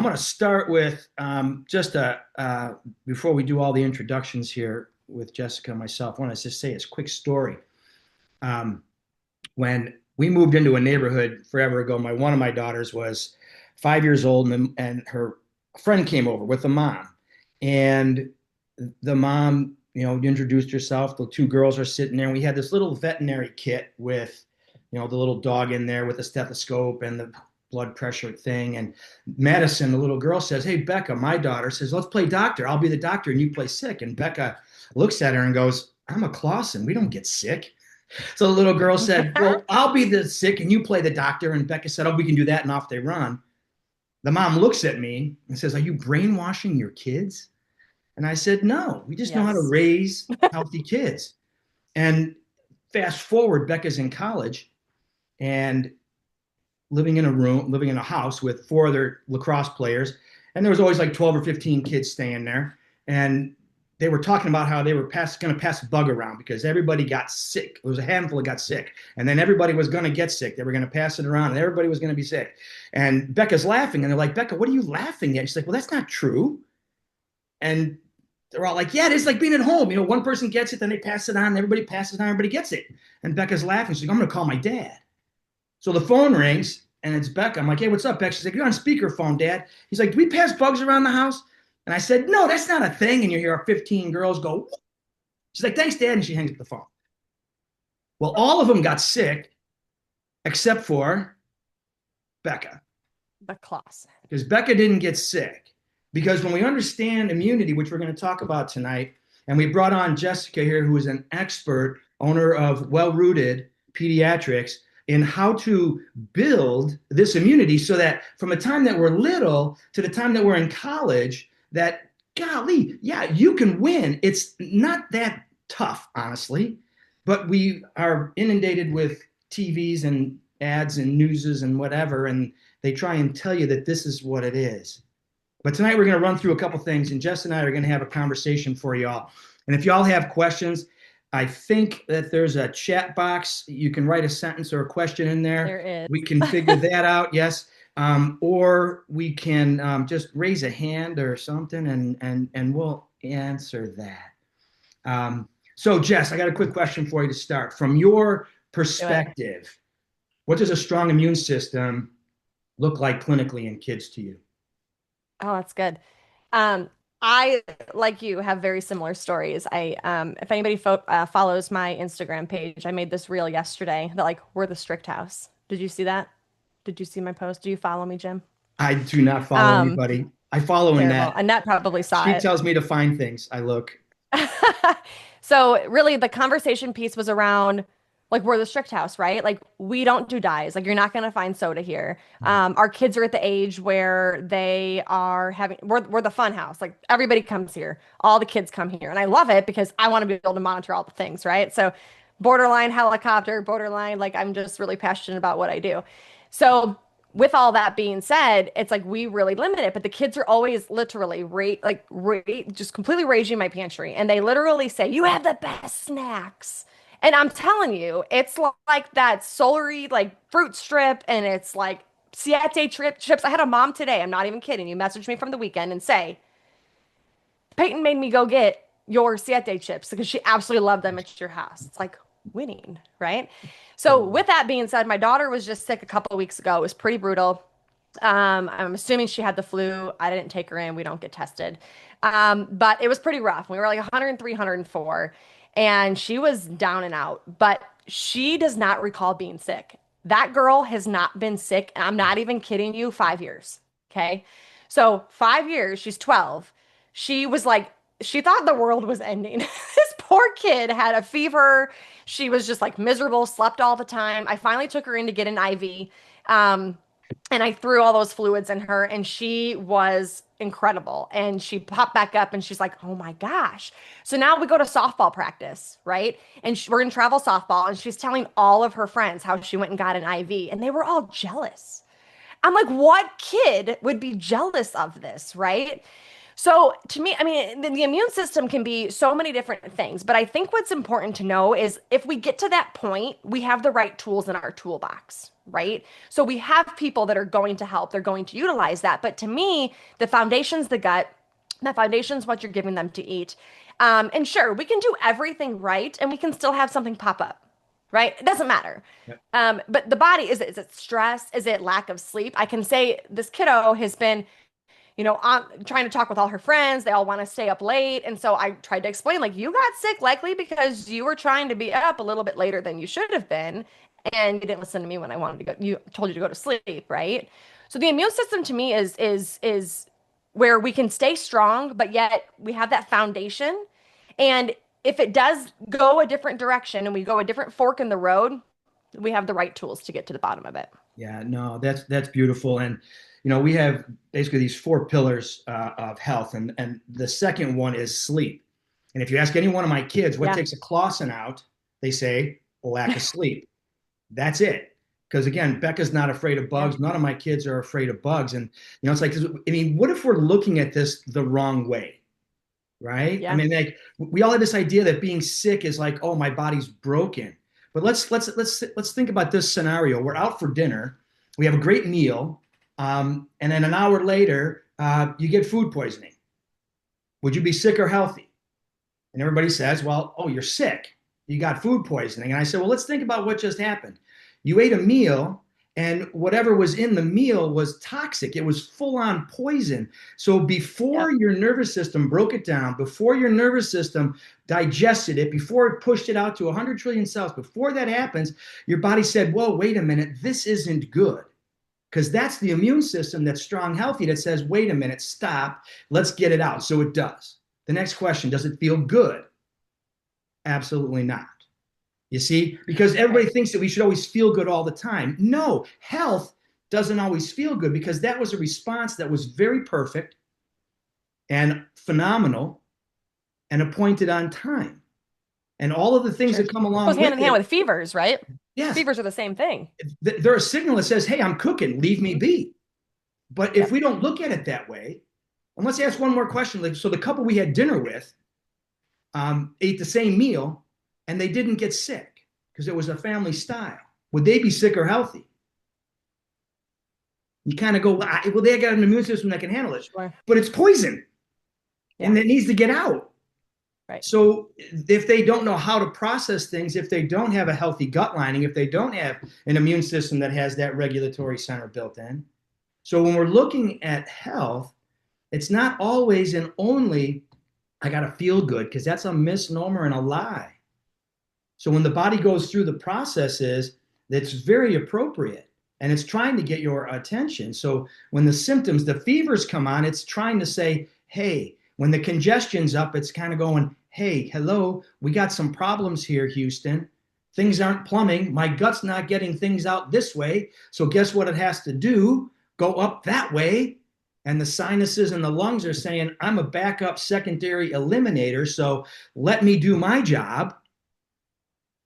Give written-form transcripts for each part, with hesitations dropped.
I'm going to start with before we do all the introductions here with Jessica and myself, I want to just say this quick story. Um, when we moved into a neighborhood forever ago, one of my daughters was 5 years old, and her friend came over with the mom. And the mom, introduced herself. The two girls are sitting there, and we had this little veterinary kit with, the little dog in there with a stethoscope and the blood pressure thing. And Madison, the little girl, says, "Hey, Becca, my daughter says, let's play doctor. I'll be the doctor and you play sick." And Becca looks at her and goes, "I'm a Claussen. We don't get sick." So the little girl said, "Well, I'll be the sick and you play the doctor." And Becca said, "Oh, we can do that." And off they run. The mom looks at me and says, "Are you brainwashing your kids?" And I said, "No, we just know how to Yes. raise healthy kids." And fast forward, Becca's in college and living in a house with four other lacrosse players. And there was always like 12 or 15 kids staying there. And they were talking about how they were going to pass a bug around because everybody got sick. There was a handful that got sick. And then everybody was going to get sick. They were going to pass it around and everybody was going to be sick. And Becca's laughing. And they're like, "Becca, what are you laughing at?" And she's like, "Well, that's not true." And they're all like, "Yeah, it is like being at home. One person gets it, then they pass it on, and everybody passes it on, everybody gets it." And Becca's laughing. She's like, "I'm going to call my dad." So the phone rings and it's Becca. I'm like, "Hey, what's up, Becca?" She's like, "You're on speakerphone, Dad." He's like, "Do we pass bugs around the house?" And I said, "No, that's not a thing." And you hear 15 girls go, "What?" She's like, "Thanks, Dad." And she hangs up the phone. Well, all of them got sick except for Becca, The class. because Becca didn't get sick. Because when we understand immunity, which we're going to talk about tonight, and we brought on Jessica here, who is an expert, owner of Well Rooted Pediatrics, in how to build this immunity so that from the time that we're little to the time that we're in college, that golly, yeah, you can win. It's not that tough, honestly, but we are inundated with TVs and ads and newses and whatever, and they try and tell you that this is what it is. But tonight we're going to run through a couple things, and Jess and I are going to have a conversation for y'all. And if y'all have questions, I think that there's a chat box. You can write a sentence or a question in there. There We is. can figure that out, yes. Or we can just raise a hand or something, and we'll answer that. So, Jess, I got a quick question for you to start. From your Do it. perspective, what does a strong immune system look like clinically in kids to you? Oh, that's good. Um, I, like you, have very similar stories. If anybody follows my Instagram page, I made this reel yesterday that like we're the strict house. Did you see that? Did you see my post? Do you follow me, Jim? I do not follow Um, anybody. I follow Terrible. Annette. Annette probably saw She it. tells me to find things. I look. So really the conversation piece was around like we're the strict house, right? Like we don't do dyes. Like you're not gonna find soda here. Our kids are at the age where they are having we're the fun house. Like everybody comes here. All the kids come here. And I love it because I want to be able to monitor all the things, right? So borderline helicopter, borderline, like I'm just really passionate about what I do. So with all that being said, it's like we really limit it, but the kids are always literally just completely raging my pantry. And they literally say, "You have the best snacks." And I'm telling you, it's like that celery, like fruit strip, and it's like Siete chips. I had a mom today, I'm not even kidding. You messaged me from the weekend and say, "Peyton made me go get your Siete chips because she absolutely loved them at your house." It's like winning, right? So, with that being said, my daughter was just sick a couple of weeks ago. It was pretty brutal. I'm assuming she had the flu. I didn't take her in. We don't get tested. But it was pretty rough. We were like 103, 104, and she was down and out. But she does not recall being sick. That girl has not been sick. And I'm not even kidding you, 5 years. Okay. So 5 years, she's 12. She was like, she thought the world was ending. This poor kid had a fever. She was just like miserable, slept all the time. I finally took her in to get an IV. And I threw all those fluids in her, and she was incredible. And she popped back up, and she's like, "Oh my gosh." So now we go to softball practice, right? And we're in travel softball, and she's telling all of her friends how she went and got an IV, and they were all jealous. I'm like, what kid would be jealous of this, right? So to me, I mean, the immune system can be so many different things, but I think what's important to know is if we get to that point, we have the right tools in our toolbox, right? So we have people that are going to help, they're going to utilize that. But to me, the foundation's the gut, the foundation's what you're giving them to eat. And sure, we can do everything right and we can still have something pop up. Right? It doesn't matter. Yep. But the body, is it stress? Is it lack of sleep? I can say this kiddo has been trying to talk with all her friends. They all want to stay up late. And so I tried to explain, like, you got sick likely because you were trying to be up a little bit later than you should have been. And you didn't listen to me when I wanted to go, you told you to go to sleep, right? So the immune system to me is where we can stay strong, but yet we have that foundation. And if it does go a different direction and we go a different fork in the road, we have the right tools to get to the bottom of it. Yeah, no, that's beautiful. And we have basically these four pillars of health, and the second one is sleep. And if you ask any one of my kids what Yeah. takes a Claussen out, they say a lack of sleep. That's it. Because again, Becca's not afraid of Yeah. bugs. None of my kids are afraid of bugs. And it's like, I mean, what if we're looking at this the wrong way? Right? I Yeah. mean, like we all have this idea that being sick is like, oh, my body's broken. But let's think about this scenario. We're out for dinner, we have a great meal, and then an hour later, you get food poisoning. Would you be sick or healthy? And everybody says, well, oh, you're sick. You got food poisoning. And I said, well, let's think about what just happened. You ate a meal, and whatever was in the meal was toxic. It was full on poison. So before Yep. your nervous system broke it down, before your nervous system digested it, before it pushed it out to 100 trillion cells, before that happens, your body said, whoa, wait a minute, this isn't good. Because that's the immune system that's strong, healthy, that says, wait a minute, stop, let's get it out. So it does. The next question, does it feel good? Absolutely not. You see, because everybody Right. thinks that we should always feel good all the time. No, health doesn't always feel good because that was a response that was very perfect and phenomenal and appointed on time. And all of the things Sure. that come Goes along hand with in hand it, with fevers, right? yes, Fevers are the same thing. they're a signal that says, hey, I'm cooking, leave me Mhm. be. But if Yep. we don't look at it that way, and let's ask one more question. Like, so the couple we had dinner with ate the same meal and they didn't get sick because it was a family style. Would they be sick or healthy? You kind of go, well, they got an immune system that can handle it, Sure. but it's poison and Yeah. it needs to get out. Right. So if they don't know how to process things, if they don't have a healthy gut lining, if they don't have an immune system that has that regulatory center built in. So when we're looking at health, it's not always and only I got to feel good, because that's a misnomer and a lie. So when the body goes through the processes, that's very appropriate and it's trying to get your attention. So when the symptoms, the fevers come on, it's trying to say, hey, when the congestion's up, it's kind of going, hey, hello, we got some problems here, Houston. Things aren't plumbing. My gut's not getting things out this way. So guess what it has to do? Go up that way. And the sinuses and the lungs are saying, I'm a backup secondary eliminator. So let me do my job.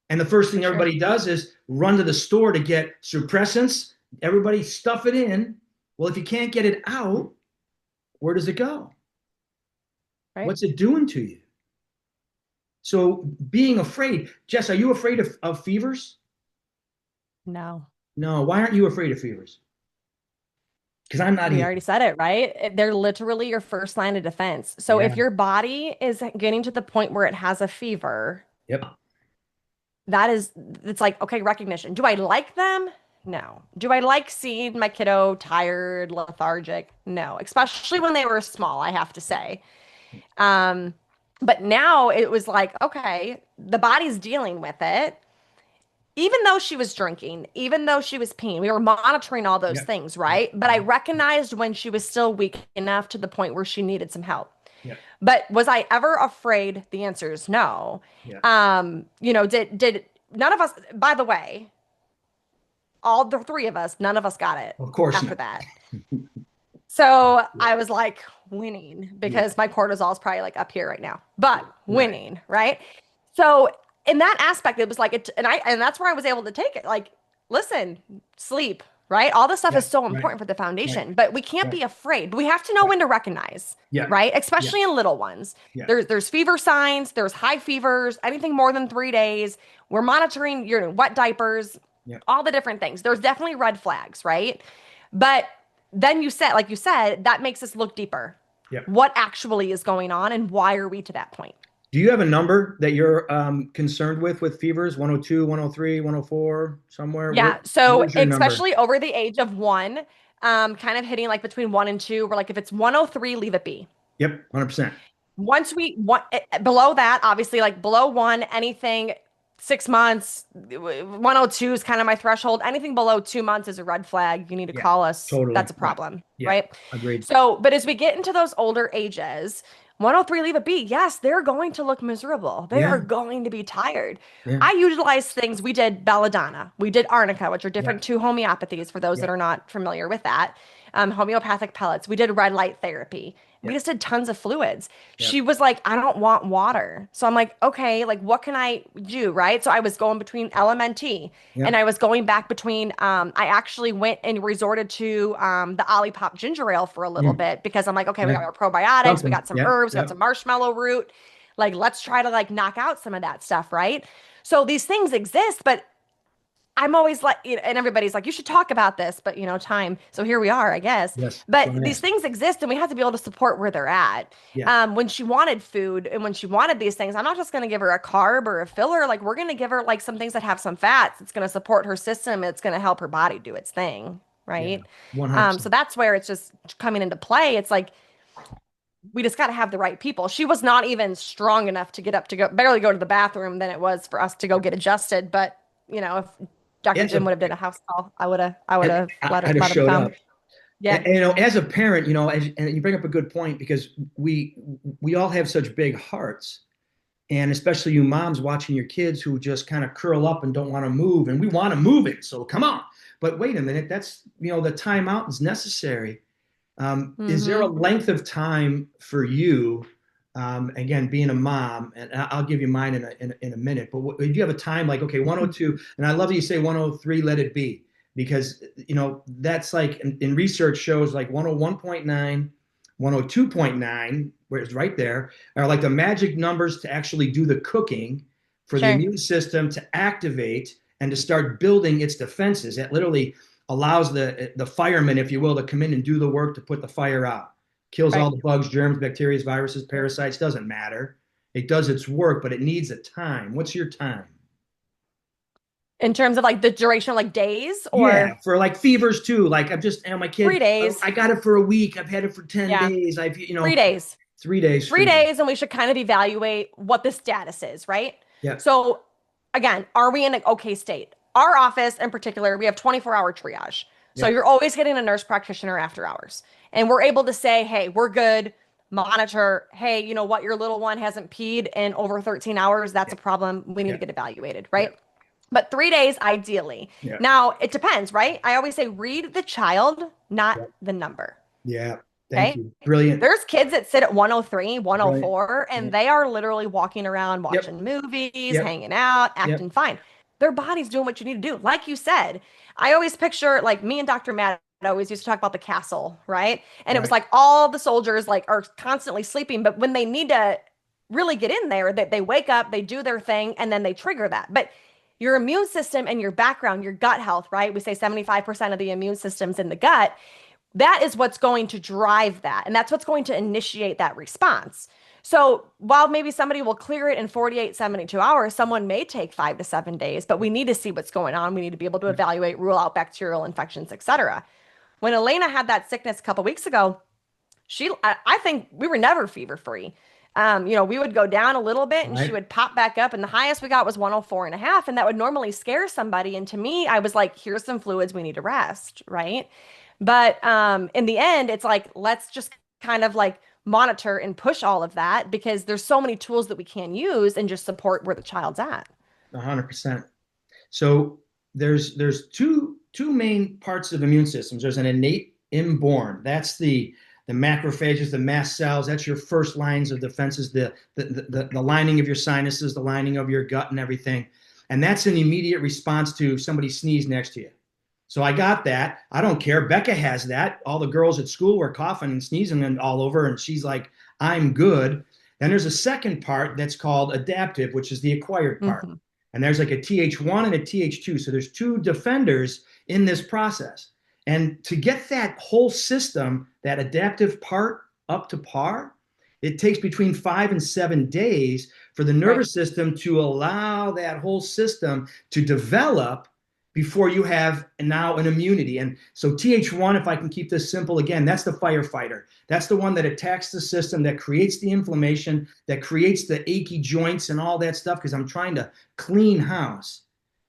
And the first thing Sure. everybody does is run to the store to get suppressants. Everybody stuff it in. Well, if you can't get it out, where does it go? Right. What's it doing to you? So being afraid, Jess, are you afraid of fevers? No. No. Why aren't you afraid of fevers? Because I'm not We either. already said it, right? They're literally your first line of defense. So Yeah. if your body is getting to the point where it has a fever, Yep. it's like, okay, recognition. Do I like them? No. Do I like seeing my kiddo tired, lethargic? No, especially when they were small, I have to say. Um, but now it was like, okay, the body's dealing with it. Even though she was drinking, even though she was peeing, we were monitoring all those Yep. things, Yep. right? But I recognized when she was still weak enough to the point where she needed some help. Yep. But was I ever afraid? The answer is no. Yep. Did none of us, by the way, all the three of us, none of us got it Of course after not. that. So Yeah. I was like winning Yeah. because my cortisol is probably like up here right now, but Right. winning, right? So in that aspect, it was like and that's where I was able to take it. Like, listen, sleep. right? All this stuff Yeah. is so Right. important for the Right. foundation, but we can't Right. be afraid. But we have to know Right. when to recognize, Yeah. right? Yeah. Especially in little ones. Yeah. There's fever signs, there's high fevers, anything more than 3 days. We're monitoring your wet diapers, Yeah. all the different things. There's definitely red flags, right? But then like you said, that makes us look deeper. Yeah. What actually is going on and why are we to that point? Do you have a number that you're concerned with fevers? 102, 103, 104, somewhere? Yeah. What So is your number? especially over the age of one, kind of hitting like between 1 and 2, we're like, if it's 103, leave it be. Yep, 100%. Once we want below that, obviously, like below one, anything 6 months, 102 is kind of my threshold. Anything below 2 months is a red flag. You need to Yeah, call us. totally. That's a Right. problem, Yeah, right? agreed. So, but as we get into those older ages, 103, leave it be. Yes, they're going to look miserable. They are Yeah, going to be tired. yeah, I utilized things. We did belladonna. We did arnica, which are yeah, different two homeopathies for those yeah, that are not familiar with that. Homeopathic pellets. We did red light therapy. yeah, We just did tons of fluids. yeah, She was like, I don't want water. So I'm like, okay, like what can I do? Right. So I was going between LMNT yeah. and I was going back between, I actually went and resorted to the Olipop ginger ale for a little Mm, bit because I'm like, okay, we yeah, got our probiotics, we something. got some Yeah, herbs, we got yeah, some marshmallow root. Like, let's try to like knock out some of that stuff. Right. So these things exist, but I'm always like, and everybody's like, you should talk about this, but time. So here we are, I guess. yes. But Go these ahead. things exist and we have to be able to support where they're at. Yeah, When she wanted food and when she wanted these things, I'm not just going to give her a carb or a filler. Like, we're going to give her like some things that have some fats. It's going to support her system. It's going to help her body do its thing. yeah, Right. So 100%. that's where it's just coming into play. It's like, we just got to have the right people. She was not even strong enough to get up to go, barely go to the bathroom than it was for us to go get adjusted. But, if Dr. As a, Jim would have done a house call, I would have I'd have let him showed up. come. Yeah. As a parent, and you bring up a good point because we all have such big hearts, and especially you moms watching your kids who just kind of curl up and don't want to move, and we want to move it. So come on, but wait a minute, that's the timeout is necessary. Is there a Hmm. length of time for you? Again, being a mom, and I'll give you mine in a minute. But do you have a time like, okay, 102, and I love that you say 103, let it be, because that's like in research shows like 101.9, 102.9, where it's right there, are like the magic numbers to actually do the cooking for the Sure. immune system to activate and to start building its defenses. It literally allows the firemen, if you will, to come in and do the work to put the fire out. Kills all Right. the bugs, germs, bacteria, viruses, parasites, doesn't matter. It does its work, but it needs a time. What's your time? In terms of like the duration, like days Yeah, or for like fevers too. Like I'm just, my three kid, days. I got it for a week. I've had it for 10 Yeah. days. 3 days. 3 days for three you. days, and we should kind of evaluate what the status is, right? Yeah, So, again, are we in an okay state? Our office in particular, we have 24-hour triage. So yeah, you're always getting a nurse practitioner after hours. And we're able to say, hey, we're good, monitor, hey, you know what, your little one hasn't peed in over 13 hours. That's yeah, a problem. We need yeah, to get evaluated, yeah, right? But 3 days ideally. yeah, Now, it depends, right? I always say read the child, not yeah. the number. Yeah. Thank Okay. you. Brilliant. There's kids that sit at 103, Brilliant. 104, Yeah. and they are literally walking around, Yep. watching movies, Yep. hanging out, Yep. acting fine. Their body's doing what you need to do. Like you said, I always picture like me and Dr. Matt always used to talk about the castle, right? And it was Right. like all the soldiers like are constantly sleeping, but when they need to really get in there, that they wake up, they do their thing, and then they trigger that. But your immune system and your background, your gut health, right? We say 75% of the immune system's in the gut. That is what's going to drive that. And that's what's going to initiate that response. So while maybe somebody will clear it in 48, 72 hours, someone may take 5 to 7 days, but we need to see what's going on. We need to be able to evaluate, rule out bacterial infections, et cetera. When Elena had that sickness a couple weeks ago, I think we were never fever free. We would go down a little bit and she Right. would pop back up, and the highest we got was 104.5. And that would normally scare somebody. And to me, I was like, here's some fluids, we need to rest, right? But in the end, it's like, let's just kind of like monitor and push all of that because there's so many tools that we can use and just support where the child's at. 100%. So there's two main parts of immune systems. There's an innate inborn. That's the macrophages, the mast cells. That's your first lines of defenses, the lining of your sinuses, the lining of your gut and everything. And that's an immediate response to somebody sneeze next to you. So I got that. I don't care. Becca has that. All the girls at school were coughing and sneezing and all over, and she's like, I'm good. Then there's a second part that's called adaptive, which is the acquired part. Hmm. And there's like a TH1 and a TH2. So there's two defenders in this process. And to get that whole system, that adaptive part up to par, it takes between 5 and 7 days for the Right. nervous system to allow that whole system to develop before you have now an immunity. And so TH1, if I can keep this simple again, that's the firefighter. That's the one that attacks the system, that creates the inflammation, that creates the achy joints and all that stuff, because I'm trying to clean house.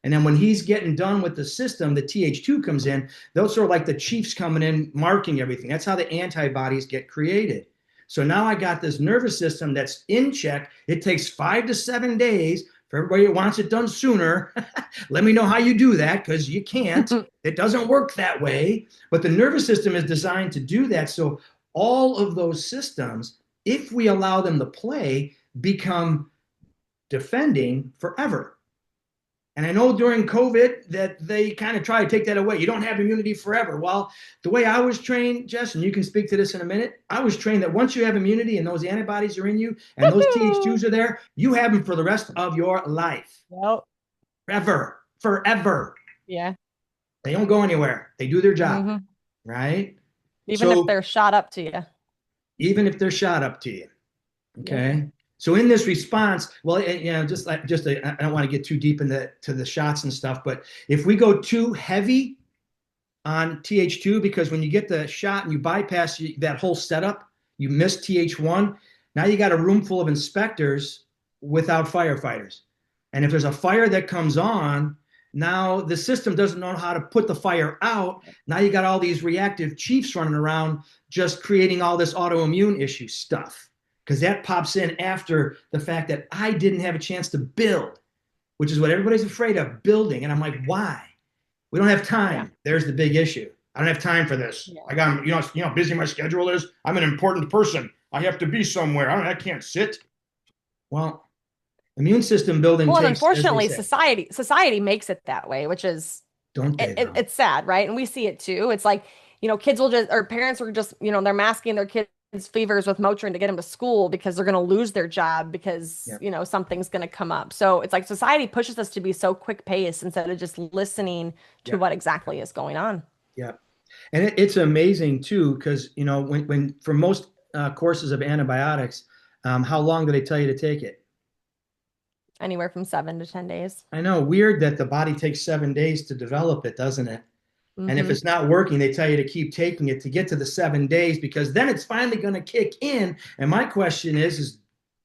And then when he's getting done with the system, the TH2 comes in. Those are like the chiefs coming in, marking everything. That's how the antibodies get created. So now I got this nervous system that's in check. It takes 5 to 7 days. For everybody that wants it done sooner, let me know how you do that, because you can't. It doesn't work that way. But the nervous system is designed to do that. So all of those systems, if we allow them to play, become defending forever. And I know during COVID that they kind of try to take that away. You don't have immunity forever. Well, the way I was trained, Jess, and you can speak to this in a minute, I was trained that once you have immunity and those antibodies are in you and those TH2s are there, you have them for the rest of your life. Yep. Forever. Forever. Yeah. They don't go anywhere. They do their job, Hmm. right? Even if So they're shot up to you. even if they're shot up to you, Yep. okay? So in this response, well, I don't want to get too deep into the shots and stuff, but if we go too heavy on TH2, because when you get the shot and you bypass that whole setup, you miss TH1. Now you got a room full of inspectors without firefighters. And if there's a fire that comes on, now the system doesn't know how to put the fire out. Now you got all these reactive chiefs running around just creating all this autoimmune issue stuff, because that pops in after the fact that I didn't have a chance to build, which is what everybody's afraid of, building. And I'm like, why? We don't have Yeah. time. There's the big issue. I don't have time for this. Yeah. I got, how busy my schedule is. I'm an important person. I have to be somewhere. I can't sit. Well, immune system building Well, and takes, as they unfortunately, say, society makes it that way, which is don't they though? it's sad, right? And we see it too. It's like, kids will just, or parents are just, they're masking their kids' fevers with Motrin to get them to school because they're going to lose their job because, Yep. something's going to come up. So it's like society pushes us to be so quick paced instead of just listening to Yep. what exactly is going on. Yep. And it's amazing too, because when for most courses of antibiotics, how long do they tell you to take it? Anywhere from 7 to 10 days. I know, weird that the body takes 7 days to develop it, doesn't it? And if Hmm. it's not working, they tell you to keep taking it to get to the 7 days, because then it's finally going to kick in. And my question is,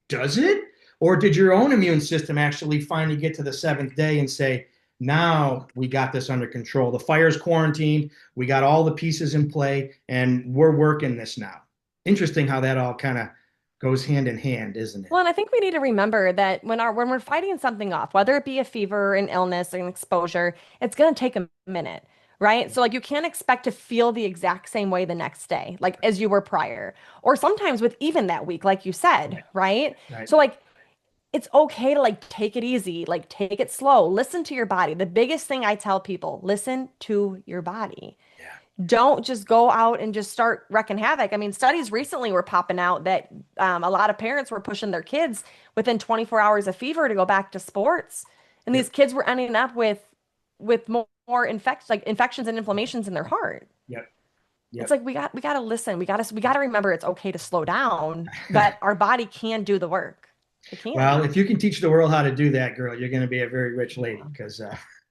does it? Or did your own immune system actually finally get to the seventh day and say, now we got this under control? The fire's quarantined. We got all the pieces in play and we're working this now. Interesting how that all kind of goes hand in hand, isn't it? Well, and I think we need to remember that when we're fighting something off, whether it be a fever, an illness, an exposure, it's going to take a minute, right? So like you can't expect to feel the exact same way the next day, like as you were prior, or sometimes with even that week, like you said, right? Right. So like it's okay to like take it easy, like take it slow, listen to your body. The biggest thing I tell people, listen to your body. Yeah. Don't just go out and just start wrecking havoc. I mean, studies recently were popping out that a lot of parents were pushing their kids within 24 hours of fever to go back to sports, and these Yep. kids were ending up with more infections and inflammations in their heart. Yep. It's Yep. like we gotta listen. We gotta remember it's okay to slow down, but our body can do the work. It can. Well, if you can teach the world how to do that, girl, you're going to be a very rich lady, Yeah. because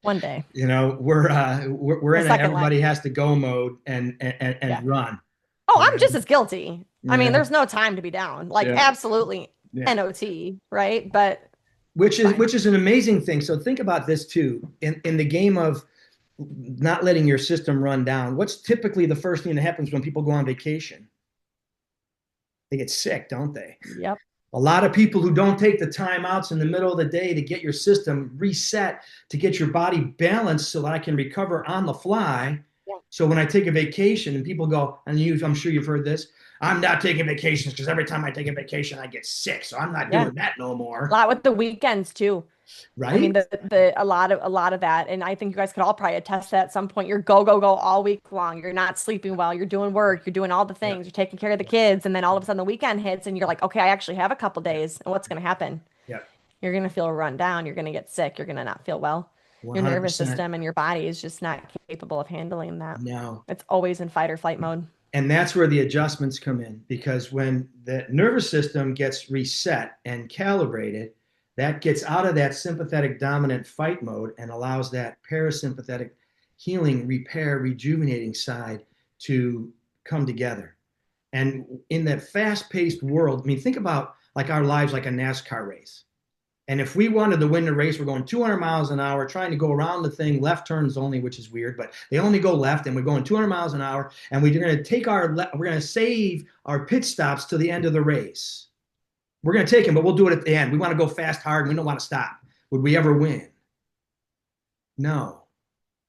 One day, we're the in a second life. everybody has to go mode and Yeah. run. Oh, You I'm just know? as guilty. I mean, Yeah. there's no time to be down. Like Yeah. absolutely Yeah. NOT, right? But Which it's is fine. which is an amazing thing. So think about this too. In the game of not letting your system run down, what's typically the first thing that happens when people go on vacation? They get sick, don't they? Yep. A lot of people who don't take the time outs in the middle of the day to get your system reset, to get your body balanced so that I can recover on the fly. Yeah. So when I take a vacation and people go, and I'm sure you've heard this, I'm not taking vacations because every time I take a vacation, I get sick. So I'm not Yeah. doing that no A more. lot with the weekends too. I mean, right? a lot of that, and I think you guys could all probably attest to that at some point. You're go, go, go all week long. You're not sleeping well. You're doing work. You're doing all the Yeah, things. You're taking care of the yeah, kids, and then all of a sudden the weekend hits, and you're like, okay, I actually have a couple yeah, days, and what's going to happen? yeah. You're going to feel run down. You're going to get sick. You're going to not feel well. Your nervous 100%. system and your body is just not capable of handling that. No. It's always in fight or flight mode. And that's where the adjustments come in, because when the nervous system gets reset and calibrated, that gets out of that sympathetic dominant fight mode and allows that parasympathetic healing, repair, rejuvenating side to come together. And in that fast paced world, I mean, think about like our lives like a NASCAR race. And if we wanted to win the race, we're going 200 miles an hour, trying to go around the thing, left turns only, which is weird, but they only go left, and we're going 200 miles an hour, and we're going to we're going to save our pit stops to the end of the race. We're going to take them, but we'll do it at the end. We want to go fast, hard, and we don't want to stop. Would we ever win? No,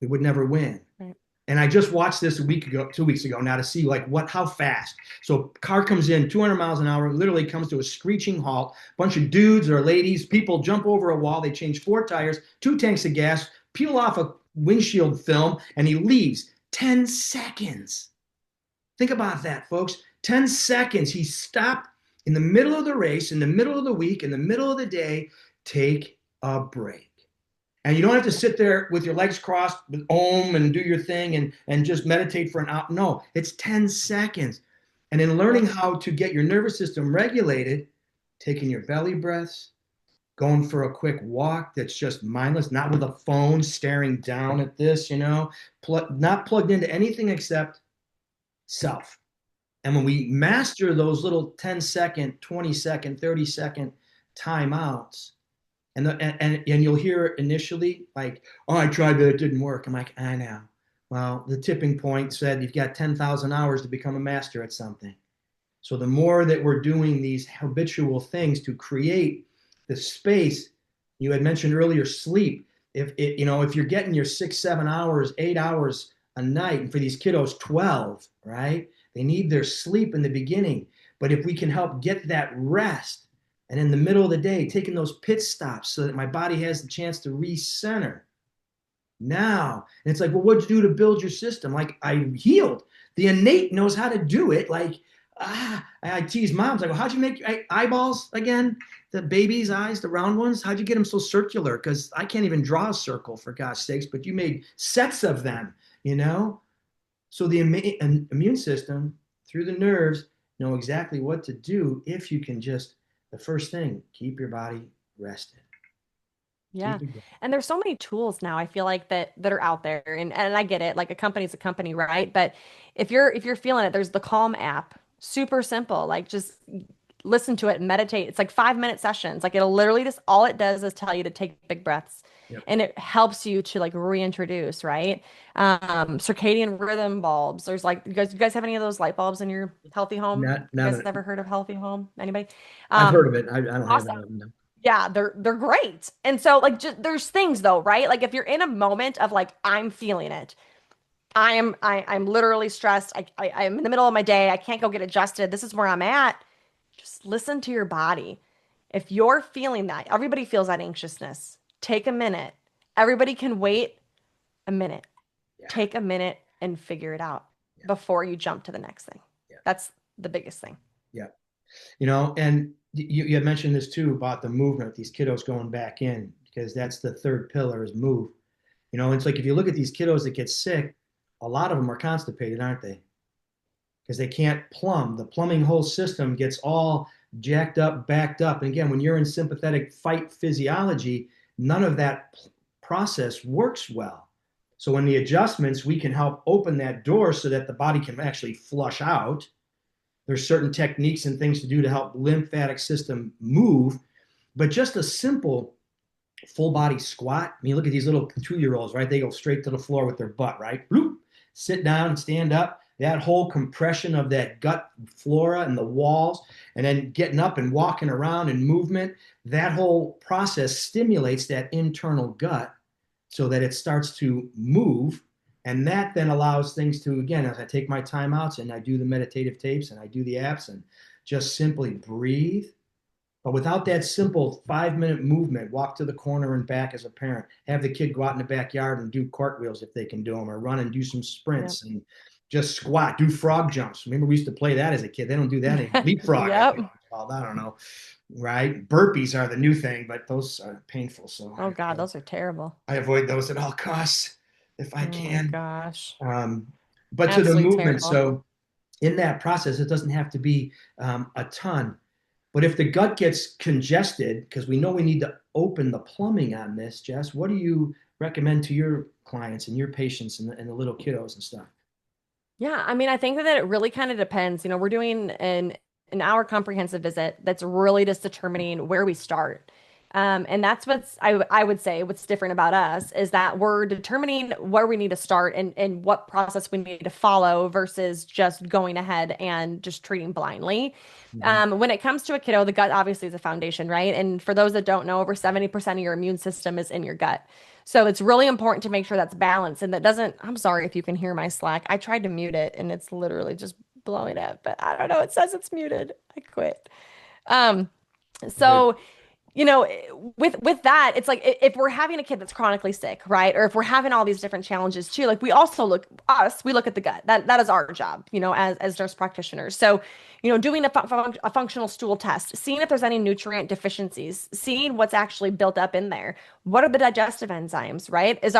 we would never win. Right. And I just watched this a week ago, 2 weeks ago now, to see like how fast. So car comes in 200 miles an hour, literally comes to a screeching halt. Bunch of dudes or ladies, people jump over a wall. They change 4 tires, 2 tanks of gas, peel off a windshield film, and he leaves. 10 seconds. Think about that, folks. 10 seconds. He stopped in the middle of the race, in the middle of the week, in the middle of the day. Take a break. And you don't have to sit there with your legs crossed with om and do your thing and just meditate for an hour. No, it's 10 seconds. And in learning how to get your nervous system regulated, taking your belly breaths, going for a quick walk that's just mindless, not with a phone staring down at this, not plugged into anything except self. And when we master those little 10-second, 20-second, 30-second timeouts, and you'll hear initially like, oh, I tried that, it didn't work. I'm like, I know. Well, the tipping point said you've got 10,000 hours to become a master at something. So the more that we're doing these habitual things to create the space, you had mentioned earlier, sleep. If you're getting your 6, 7 hours, 8 hours a night, and for these kiddos, 12, right? They need their sleep in the beginning. But if we can help get that rest, and in the middle of the day, taking those pit stops so that my body has the chance to recenter. Now, and it's like, well, what'd you do to build your system? Like, I healed. The innate knows how to do it. Like, I tease moms. I go, how'd you make your eyeballs again? The baby's eyes, the round ones? How'd you get them so circular? Because I can't even draw a circle, for God's sakes, but you made sets of them, So the immune system, through the nerves, know exactly what to do if you can just, the first thing, keep your body rested. Yeah. And there's so many tools now, I feel like that are out there. And I get it. Like a company's a company, right? But if you're feeling it, there's the Calm app. Super simple. Like just listen to it and meditate. It's like 5-minute sessions. Like it'll literally just all it does is tell you to take big breaths. Yep. And it helps you to like reintroduce, right? Circadian rhythm bulbs. There's like you guys have any of those light bulbs in your healthy home? You guys ever heard of healthy home? Anybody? I've heard Um, of it. I don't have awesome. it. No. Yeah, they're great. And so like just there's things though, right? Like if you're in a moment of like I'm feeling it. I'm literally stressed. I'm in the middle of my day. I can't go get adjusted. This is where I'm at. Just listen to your body. If you're feeling that, everybody feels that anxiousness. Take a minute. Everybody can wait a minute. Yeah. Take a minute and figure it out Yeah. before you jump to the next thing. Yeah. That's the biggest thing. Yeah. And you had mentioned this too about the movement, these kiddos going back in, because that's the third pillar is move. It's like if you look at these kiddos that get sick, a lot of them are constipated, aren't they? Because they can't plumb. The plumbing whole system gets all jacked up, backed up. And again, when you're in sympathetic fight physiology, none of that process works well. So in the adjustments, we can help open that door so that the body can actually flush out. There's certain techniques and things to do to help lymphatic system move, but just a simple full body squat. I mean, look at these little 2-year-olds, right? They go straight to the floor with their butt, right? Bloop, sit down and stand up. That whole compression of that gut flora and the walls, and then getting up and walking around and movement, that whole process stimulates that internal gut so that it starts to move. And that then allows things to, again, as I take my time outs and I do the meditative tapes and I do the apps and just simply breathe But without that simple 5-minute movement, walk to the corner and back as a parent, have the kid go out in the backyard and do cartwheels if they can do them, or run and do some Yep. sprints and just squat, do frog jumps. Remember, we used to play that as a kid. They don't do that anymore. Leapfrog, I Yep. think it's called. I don't know. Right? Burpees are the new thing, but those are painful. So Oh God, those are terrible. I avoid those at all costs if I Oh my can. gosh. Um, but to the Absolutely movement, terrible. so in that process, it doesn't have to be a ton. But if the gut gets congested, because we know we need to open the plumbing on this, Jess, what do you recommend to your clients and your patients and the little kiddos and stuff? Yeah, I mean, I think that it really kind of depends. We're doing an hour comprehensive visit that's really just determining where we start. And that's I would say what's different about us is that we're determining where we need to start and what process we need to follow versus just going ahead and just treating blindly. Mhm. When it comes to a kiddo, the gut obviously is a foundation, right? And for those that don't know, over 70% of your immune system is in your gut. So it's really important to make sure that's balanced and that doesn't, I'm sorry if you can hear my Slack. I tried to mute it and it's literally just blowing up, but I don't know. It says it's muted. I quit. Um, Good. so you know, with that, it's like if we're having a kid that's chronically sick, right? Or if we're having all these different challenges too, like we look at the gut. That is our job, as nurse practitioners. So, doing a functional stool test, seeing if there's any nutrient deficiencies, seeing what's actually built up in there. What are the digestive enzymes, right? Is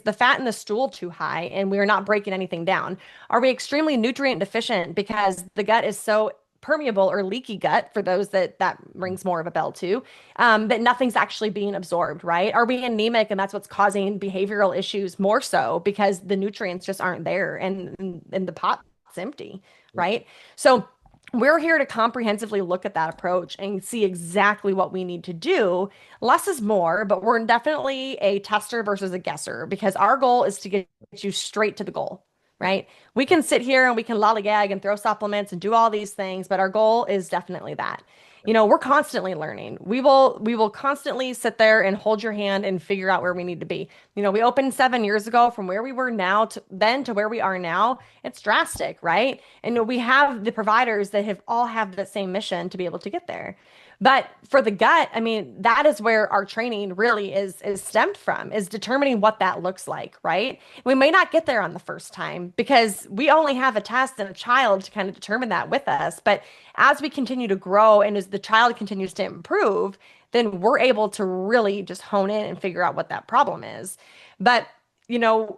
the fat in the stool too high and we are not breaking anything down? Are we extremely nutrient deficient because the gut is so permeable or leaky gut for those that rings more of a bell too, that nothing's actually being absorbed, right? Are we anemic and that's what's causing behavioral issues more so because the nutrients just aren't there and the pot's empty, Yep. right? So we're here to comprehensively look at that approach and see exactly what we need to do. Less is more, but we're definitely a tester versus a guesser because our goal is to get you straight to the goal, right? We can sit here and we can lollygag and throw supplements and do all these things, but our goal is definitely that. We're constantly learning. We will constantly sit there and hold your hand and figure out where we need to be. We opened 7 years ago from where we were now to then to where we are now. It's drastic, right? And we have the providers that have the same mission to be able to get there. But for the gut, I mean, that is where our training really is stemmed from, is determining what that looks like, right? We may not get there on the first time because we only have a test and a child to kind of determine that with us. But as we continue to grow and as the child continues to improve, then we're able to really just hone in and figure out what that problem is. But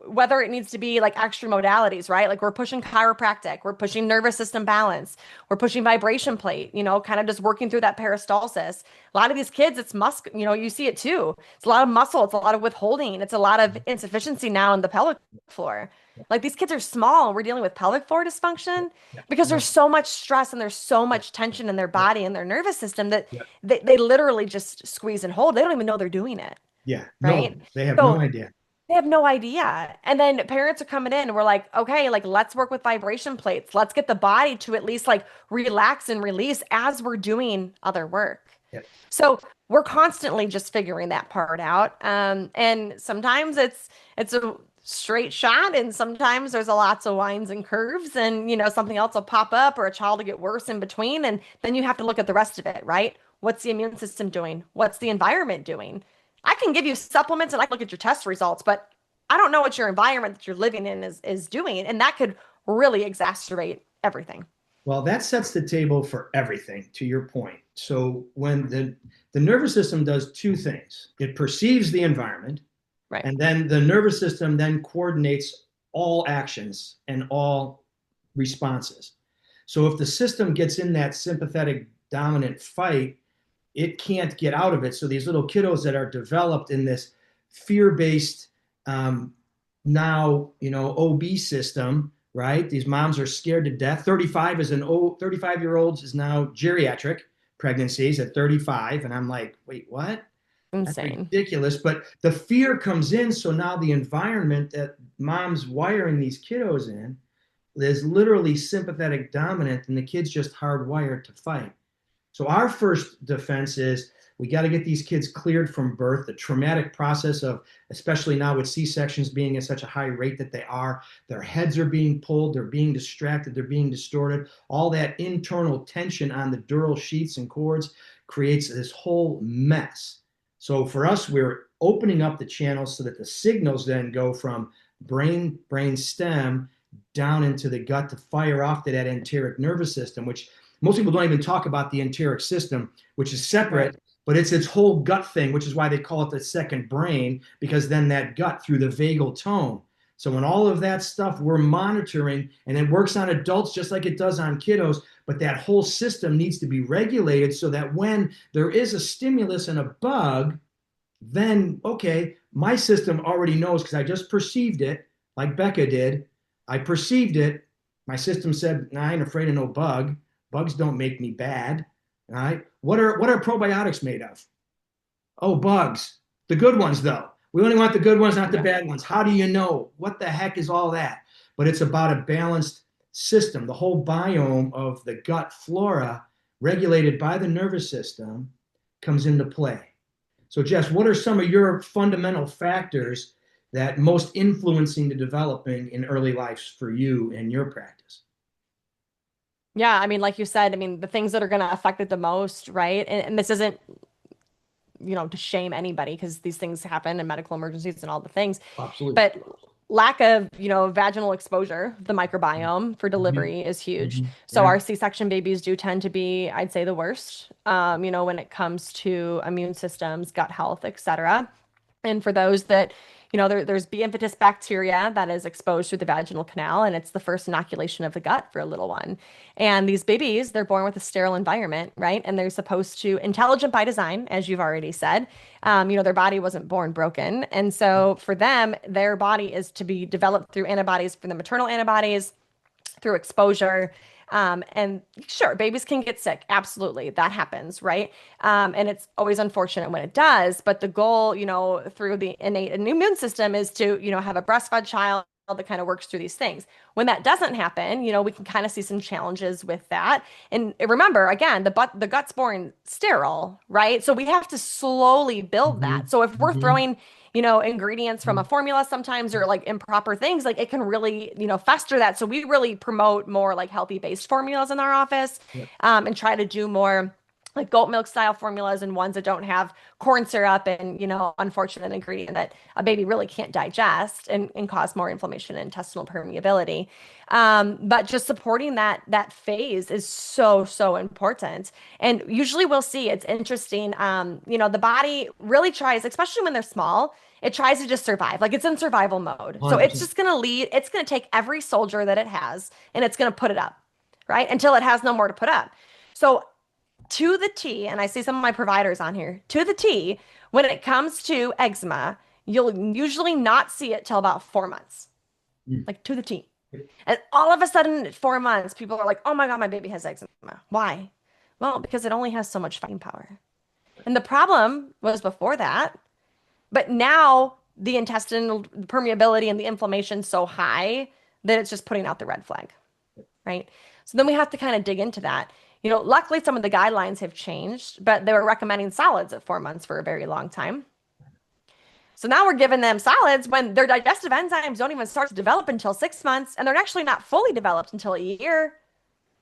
whether it needs to be like extra modalities, right? Like we're pushing chiropractic, we're pushing nervous system balance, we're pushing vibration plate, kind of just working through that peristalsis. A lot of these kids, it's you see it too. It's a lot of muscle, it's a lot of withholding, it's a lot of insufficiency now in the pelvic floor. Like these kids are small and we're dealing with pelvic floor dysfunction Yeah. because No. there's so much stress and there's so Yeah. much tension in their Yeah. body and their nervous system that Yeah. they literally just squeeze and hold. They don't even know they're doing it, Yeah. right? No, they have no So idea. they have no idea. And then parents are coming in and we're like, okay, like let's work with vibration plates. Let's get the body to at least like relax and release as we're doing other work. Yeah. So we're constantly just figuring that part out. And sometimes it's a straight shot, and sometimes there's a lots of winds and curves, and something else will pop up or a child will get worse in between, and then you have to look at the rest of it, right? What's the immune system doing? What's the environment doing? I can give you supplements and I can look at your test results, but I don't know what your environment that you're living in is doing, and that could really exacerbate everything. Well, that sets the table for everything, to your point. So when the nervous system does two things, it perceives the environment, Right. and then the nervous system then coordinates all actions and all responses. So if the system gets in that sympathetic dominant fight, it can't get out of it. So these little kiddos that are developed in this fear-based now, OB system, right? These moms are scared to death. 35-year-olds is now geriatric pregnancies at 35. And I'm like, wait, what? That's Insane. ridiculous. But the fear comes in. So now the environment that mom's wiring these kiddos in is literally sympathetic dominant, and the kid's just hardwired to fight. So our first defense is we got to get these kids cleared from birth. The traumatic process of, especially now with C-sections being at such a high rate that they are, their heads are being pulled, they're being distracted, they're being distorted. All that internal tension on the dural sheaths and cords creates this whole mess. So for us, we're opening up the channels so that the signals then go from brain stem down into the gut to fire off to that enteric nervous system, which most people don't even talk about the enteric system, which is separate, Right. but it's its whole gut thing, which is why they call it the second brain, because then that gut through the vagal tone. So when all of that stuff we're monitoring, and it works on adults just like it does on kiddos, but that whole system needs to be regulated so that when there is a stimulus and a bug, then okay, my system already knows because I just perceived it, like Becca did. I perceived it. My system said, nah, I ain't afraid of no bug. Bugs don't make me bad. All right. What are probiotics made of? Oh, bugs. The good ones, though. We only want the good ones, not the Yeah. bad ones. How do you know? What the heck is all that? But it's about a balanced system. The whole biome of the gut flora, regulated by the nervous system, comes into play. So, Jess, what are some of your fundamental factors that most influencing the developing in early life for you and your practice? Yeah, I mean, like you said, I mean, the things that are going to affect it the most, right? And this isn't, to shame anybody because these things happen in medical emergencies and all the things. Absolutely. But lack of, vaginal exposure, the microbiome for Mm-hmm. delivery is huge. Mm-hmm. So Yeah. our C-section babies do tend to be, I'd say, the worst, when it comes to immune systems, gut health, et cetera. And for those that, there's B. impetus bacteria that is exposed through the vaginal canal, and it's the first inoculation of the gut for a little one. And these babies, they're born with a sterile environment, right? And they're supposed to, intelligent by design, as you've already said, their body wasn't born broken. And so for them, their body is to be developed through antibodies from the maternal antibodies, through exposure. And sure, babies can get sick. Absolutely. That happens, right? And it's always unfortunate when it does. But the goal, through the innate immune system is to, have a breastfed child that kind of works through these things. When that doesn't happen, we can kind of see some challenges with that. And remember, again, the gut's born sterile, right? So we have to slowly build Mm-hmm. that. So if we're Mm-hmm. throwing ingredients from a formula sometimes or like improper things, like it can really, fester that. So we really promote more like healthy based formulas in our office, Yeah. and try to do more like goat milk style formulas and ones that don't have corn syrup and, unfortunate ingredient that a baby really can't digest and cause more inflammation and intestinal permeability. But just supporting that phase is so, so important. And usually we'll see it's interesting. The body really tries, especially when they're small, it tries to just survive. Like it's in survival mode. So it's 100%. just going to it's going to take every soldier that it has and it's going to put it up, right? Until it has no more to put up. So to the T, and I see some of my providers on here, to the T, when it comes to eczema, you'll usually not see it till about 4 months, Mm. like to the T. And all of a sudden, at 4 months, people are like, oh my God, my baby has eczema. Why? Well, because it only has so much fighting power. And the problem was before that, but now the intestinal permeability and the inflammation so high that it's just putting out the red flag, right? So then we have to kind of dig into that. Luckily some of the guidelines have changed, but they were recommending solids at 4 months for a very long time. So now we're giving them solids when their digestive enzymes don't even start to develop until 6 months, and they're actually not fully developed until a year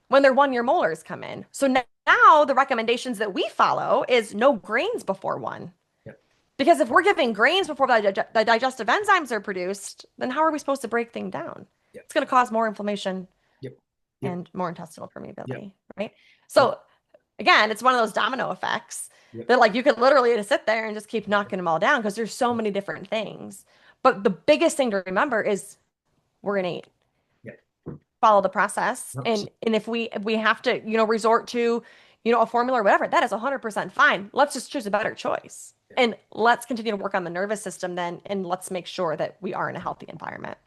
when their 1 year molars come in. So now the recommendations that we follow is no grains before one. Yep. Because if we're giving grains before the digestive enzymes are produced, then how are we supposed to break things down? Yep. It's going to cause more inflammation Yep. Yep. and more intestinal Yep. permeability, right? Yep. So again, it's one of those domino effects Yep. that like you could literally just sit there and just keep knocking them all down because there's so many different things. But the biggest thing to remember is we're innate. Yep. Follow the process. Yep. And if we have to, resort to, a formula or whatever, that is 100% fine. Let's just choose a better choice. And let's continue to work on the nervous system then, and let's make sure that we are in a healthy environment.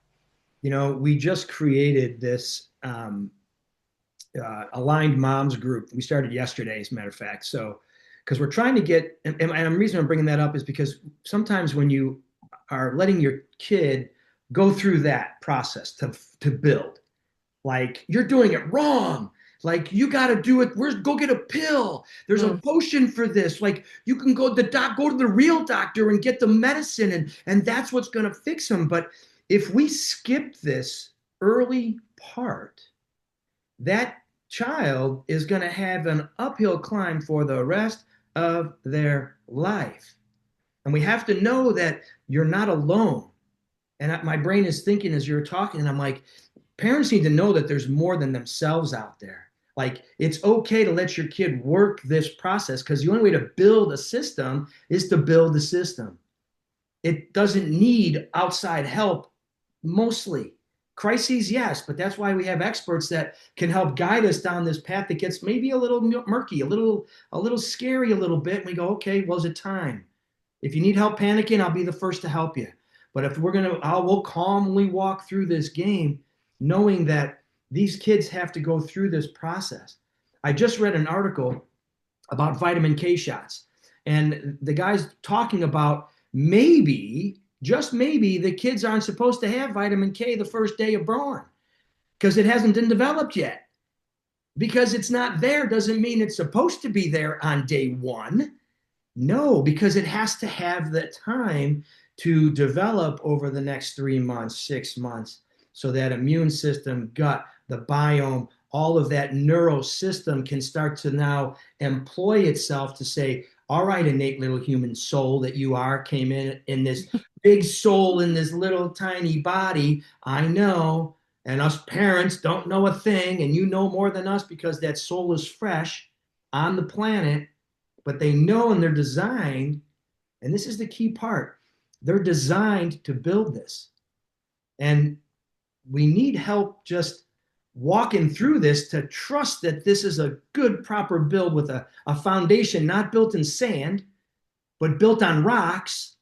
We just created this aligned moms group. We started yesterday, as a matter of fact. So, because we're trying to get, and the reason I'm bringing that up is because sometimes when you are letting your kid go through that process to build, like you're doing it wrong. Like you got to do it. Go get a pill. There's a Mm. potion for this. Like you can go to the real doctor and get the medicine, and that's what's going to fix them. But if we skip this early part, that child is going to have an uphill climb for the rest of their life. And we have to know that you're not alone. And my brain is thinking as you're talking, and I'm like, parents need to know that there's more than themselves out there. Like, it's okay to let your kid work this process, because the only way to build a system is to build the system. It doesn't need outside help mostly. Crises, yes, but that's why we have experts that can help guide us down this path that gets maybe a little murky, a little scary a little bit. And we go, okay, well, is it time? If you need help panicking, I'll be the first to help you. But if we'll calmly walk through this game, knowing that these kids have to go through this process. I just read an article about vitamin K shots, and the guy's talking about maybe, just maybe, the kids aren't supposed to have vitamin K the first day of born because it hasn't been developed yet. Because it's not there doesn't mean it's supposed to be there on day one. No, because it has to have the time to develop over the next 3 months, 6 months, so that immune system, gut, the biome, all of that neural system can start to now employ itself to say, all right, innate little human soul that you are, came in this big soul in this little tiny body. I know, and us parents don't know a thing, and you know more than us because that soul is fresh on the planet. But they know, and they're designed, and this is the key part, they're designed to build this. And we need help just walking through this to trust that this is a good, proper build with a foundation not built in sand, but built on rocks,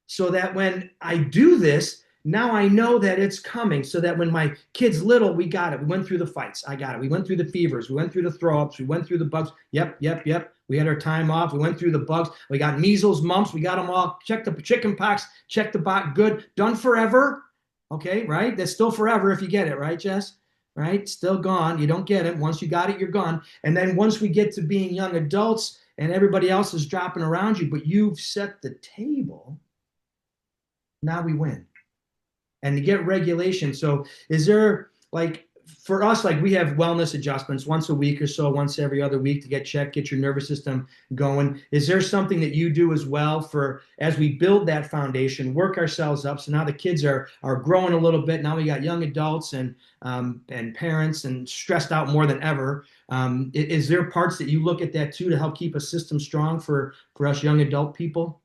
so that when I do this, now I know that it's coming, so that when my kid's little, we got it. We went through the fights. I got it. We went through the fevers. We went through the throw-ups. We went through the bugs. Yep. We had our time off. We went through the bugs. We got measles, mumps. We got them all. Checked the chicken pox. Checked the bot. Good. Done forever. Okay, right? That's still forever if you get it, right, Jess? Right? Still gone. You don't get it. Once you got it, you're gone. And then once we get to being young adults and everybody else is dropping around you, but you've set the table, now we win. And to get regulation. So is there, like, for us, like, we have wellness adjustments once a week or so, once every other week, to get checked, get your nervous system going. Is there something that you do as well for, as we build that foundation, work ourselves up? So now the kids are growing a little bit. Now we got young adults and parents and stressed out more than ever. Is there parts that you look at that too to help keep a system strong for us young adult people?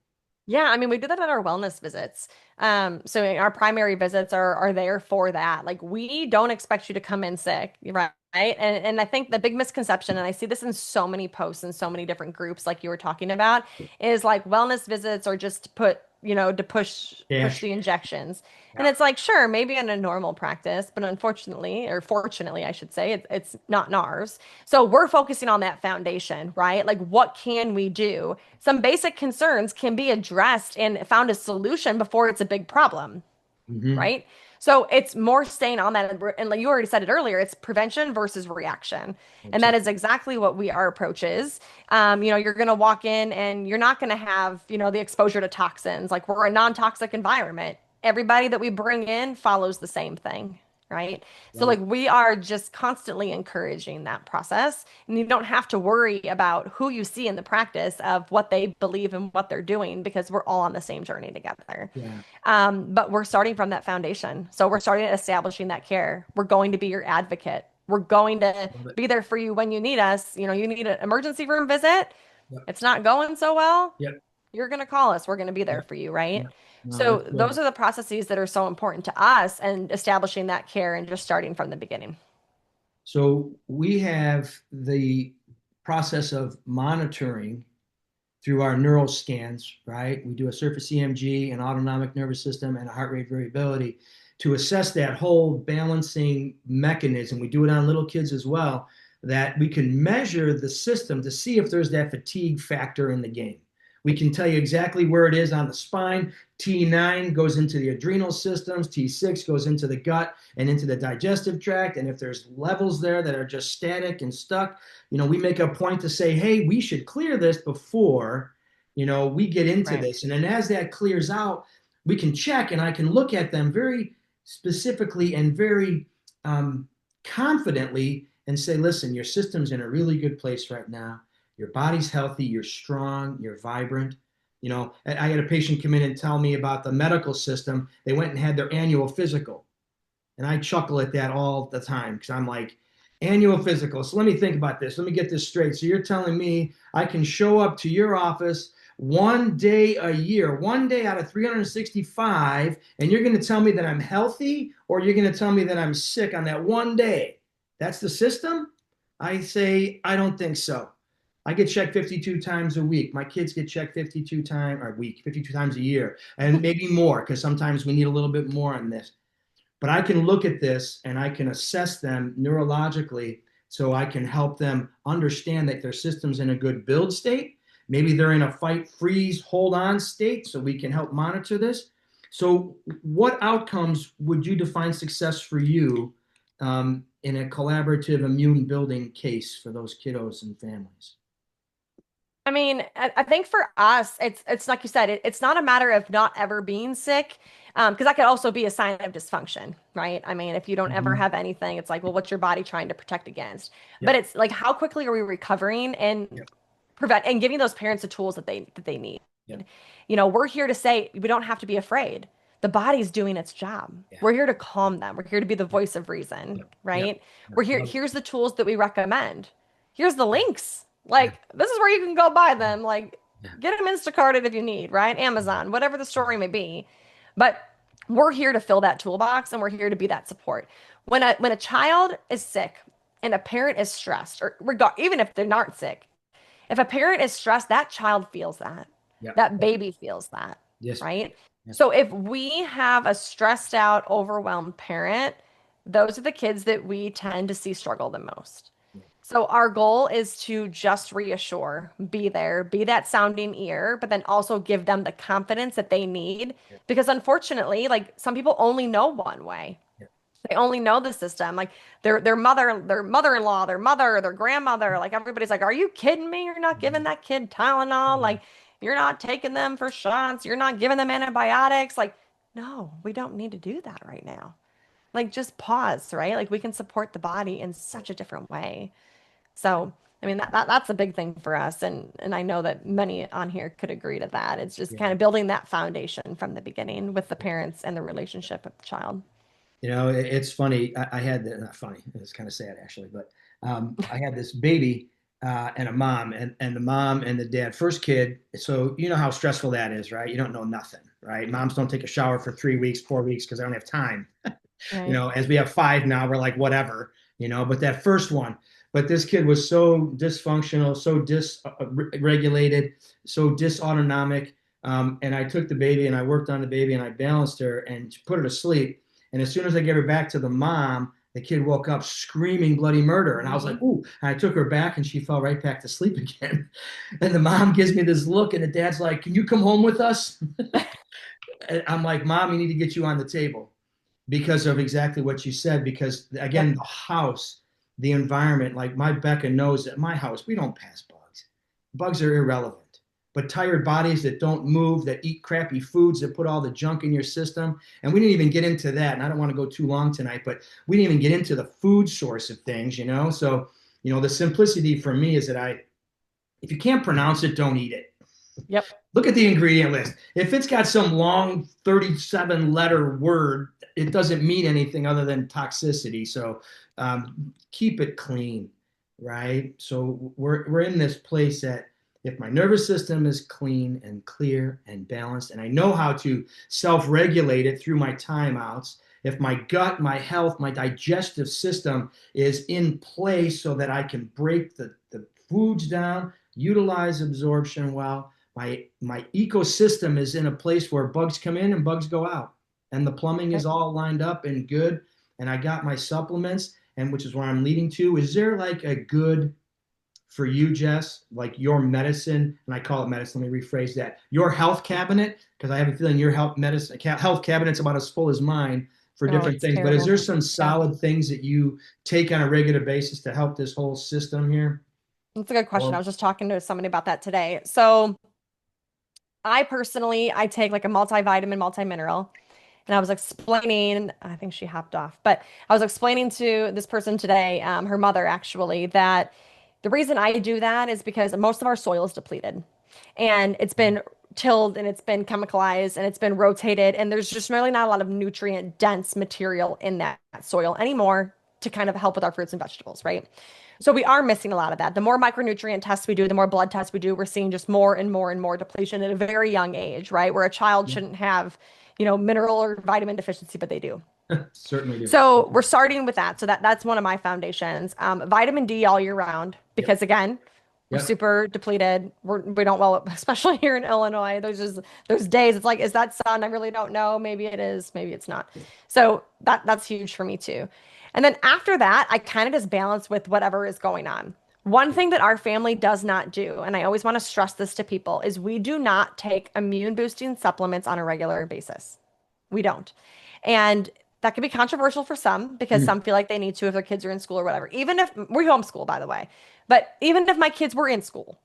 Yeah, I mean, we do that at our wellness visits. So our primary visits are there for that. Like, we don't expect you to come in sick, right? And I think the big misconception, and I see this in so many posts and so many different groups, like you were talking about, is like wellness visits are just to put, to push Dash. the injections. And Yeah. it's like, sure, maybe in a normal practice, but unfortunately, or fortunately, I should say, it's not in ours. So we're focusing on that foundation, right? Like, what can we do? Some basic concerns can be addressed and found a solution before it's a big problem, Mm-hmm. right? So it's more staying on that. And like you already said it earlier, it's prevention versus reaction. And That's that it. is exactly what our approach is. You're going to walk in and you're not going to have, the exposure to toxins. Like, we're a non-toxic environment. Everybody that we bring in follows the same thing, right? So Love like, it. we are just constantly encouraging that process. And you don't have to worry about who you see in the practice of what they believe and what they're doing, because we're all on the same journey together. Yeah. But we're starting from that foundation. So we're starting establishing that care. We're going to be your advocate. We're going to Love it. be there for you when you need us. You need an emergency room visit. Yep. It's not going so well. Yep. You're going to call us. We're going to be there Yep. for you, right? Yep. No, So that's those good. are the processes that are so important to us, and establishing that care and just starting from the beginning. So we have the process of monitoring through our neural scans, right? We do a surface EMG, an autonomic nervous system, and a heart rate variability to assess that whole balancing mechanism. We do it on little kids as well, that we can measure the system to see if there's that fatigue factor in the game. We can tell you exactly where it is on the spine. T9 goes into the adrenal systems, T6 goes into the gut and into the digestive tract. And if there's levels there that are just static and stuck, we make a point to say, hey, we should clear this before, we get into Right. this. And then as that clears out, we can check, and I can look at them very specifically and very confidently and say, listen, your system's in a really good place right now. Your body's healthy, you're strong, you're vibrant. I had a patient come in and tell me about the medical system. They went and had their annual physical. And I chuckle at that all the time because I'm like, annual physical. So let me think about this. Let me get this straight. So you're telling me I can show up to your office one day a year, one day out of 365, and you're going to tell me that I'm healthy, or you're going to tell me that I'm sick on that one day? That's the system? I say, I don't think so. I get checked 52 times a week. My kids get checked 52 times a week, 52 times a year, and maybe more because sometimes we need a little bit more on this. But I can look at this and I can assess them neurologically so I can help them understand that their system's in a good build state. Maybe they're in a fight, freeze, hold on state, so we can help monitor this. So, what outcomes would you define success for you in a collaborative immune building case for those kiddos and families? I mean, I think for us, it's like you said, it's not a matter of not ever being sick, because that could also be a sign of dysfunction, right? I mean, if you don't ever Mm-hmm. have anything, it's like, well, what's your body trying to protect against? But Yep. it's like, how quickly are we recovering and Yep. prevent and giving those parents the tools that they need? Yep. We're here to say we don't have to be afraid. The body's doing its job. Yeah. We're here to calm them. We're here to be the Yep. voice of reason, Yep. Yep. right? Yep. We're here. Love it. Here's the tools that we recommend. Here's the links. Yeah. Like, this is where you can go buy them. Like, Yeah. get them Instacarted if you need, right? Amazon, whatever the story may be. But we're here to fill that toolbox, and we're here to be that support. When a child is sick and a parent is stressed, or even if they're not sick, if a parent is stressed, that child feels that. Yep. That baby feels that, Yes. right? Yes. So if we have a stressed out, overwhelmed parent, those are the kids that we tend to see struggle the most. So our goal is to just reassure, be there, be that sounding ear, but then also give them the confidence that they need. Yeah. Because unfortunately, like, some people only know one way. Yeah. They only know the system. Like their mother, their mother-in-law, their mother, their grandmother. Like, everybody's like, "Are you kidding me? You're not giving that kid Tylenol. Yeah. Like, you're not taking them for shots. You're not giving them antibiotics." Like, no, we don't need to do that right now. Like, just pause, right? Like, we can support the body in such a different way. So, I mean, that's a big thing for us, and I know that many on here could agree to that. It's just Yeah. kind of building that foundation from the beginning with the parents and the relationship with the child. It's funny. I had not funny. It's kind of sad actually, but I had this baby and a mom, and the mom and the dad, first kid. So you know how stressful that is, right? You don't know nothing, right? Moms don't take a shower for 3 weeks, 4 weeks because they don't have time. Right. As we have five now, we're like whatever, But that first one, but this kid was so dysfunctional, so dysregulated, so dysautonomic. And I took the baby and I worked on the baby and I balanced her and put her to sleep. And as soon as I gave her back to the mom, the kid woke up screaming bloody murder. And I was like, ooh. And I took her back and she fell right back to sleep again. And the mom gives me this look and the dad's like, can you come home with us? And I'm like, Mom, we need to get you on the table because of exactly what you said. Because again, Yep. the house, the environment, like my Becca knows that my house, we don't pass bugs. Bugs are irrelevant. But tired bodies that don't move, that eat crappy foods, that put all the junk in your system. And we didn't even get into that. And I don't want to go too long tonight, but we didn't even get into the food source of things. So, the simplicity for me is that if you can't pronounce it, don't eat it. Yep. Look at the ingredient list. If it's got some long 37 letter word, it doesn't mean anything other than toxicity. So keep it clean, right? So we're in this place that if my nervous system is clean and clear and balanced, and I know how to self-regulate it through my timeouts, if my gut, my health, my digestive system is in place so that I can break the foods down, utilize absorption well, my ecosystem is in a place where bugs come in and bugs go out, and the plumbing is all lined up and good, and I got my supplements, and which is where I'm leading to. Is there like a good for you, Jess, like your medicine, and I call it medicine, let me rephrase that, your health cabinet, because I have a feeling your health cabinet's about as full as mine for Oh, different it's things, but is terrible. there some Yeah. solid things that you take on a regular basis to help this whole system here? That's a good question. I Or was just talking to somebody about that today. So I personally, I take like a multivitamin, multimineral. And I was explaining, I think she hopped off, but I was explaining to this person today, her mother actually, that the reason I do that is because most of our soil is depleted and it's been tilled and it's been chemicalized and it's been rotated. And there's just really not a lot of nutrient dense material in that soil anymore to kind of help with our fruits and vegetables, right? So we are missing a lot of that. The more micronutrient tests we do, the more blood tests we do, we're seeing just more and more and more depletion at a very young age, right? Where a child shouldn't have, mineral or vitamin deficiency, but they do. Certainly do. So we're starting with that. So that's one of my foundations. Vitamin D all year round, Yep. because again, we're Yep. super depleted. We don't well, especially here in Illinois. There's days it's like, is that sun? I really don't know. Maybe it is, maybe it's not. So that's huge for me too. And then after that, I kind of just balance with whatever is going on. One thing that our family does not do, and I always want to stress this to people, is we do not take immune boosting supplements on a regular basis. We don't. And that can be controversial for some because Mm. some feel like they need to if their kids are in school or whatever. Even if we homeschool, by the way, but even if my kids were in school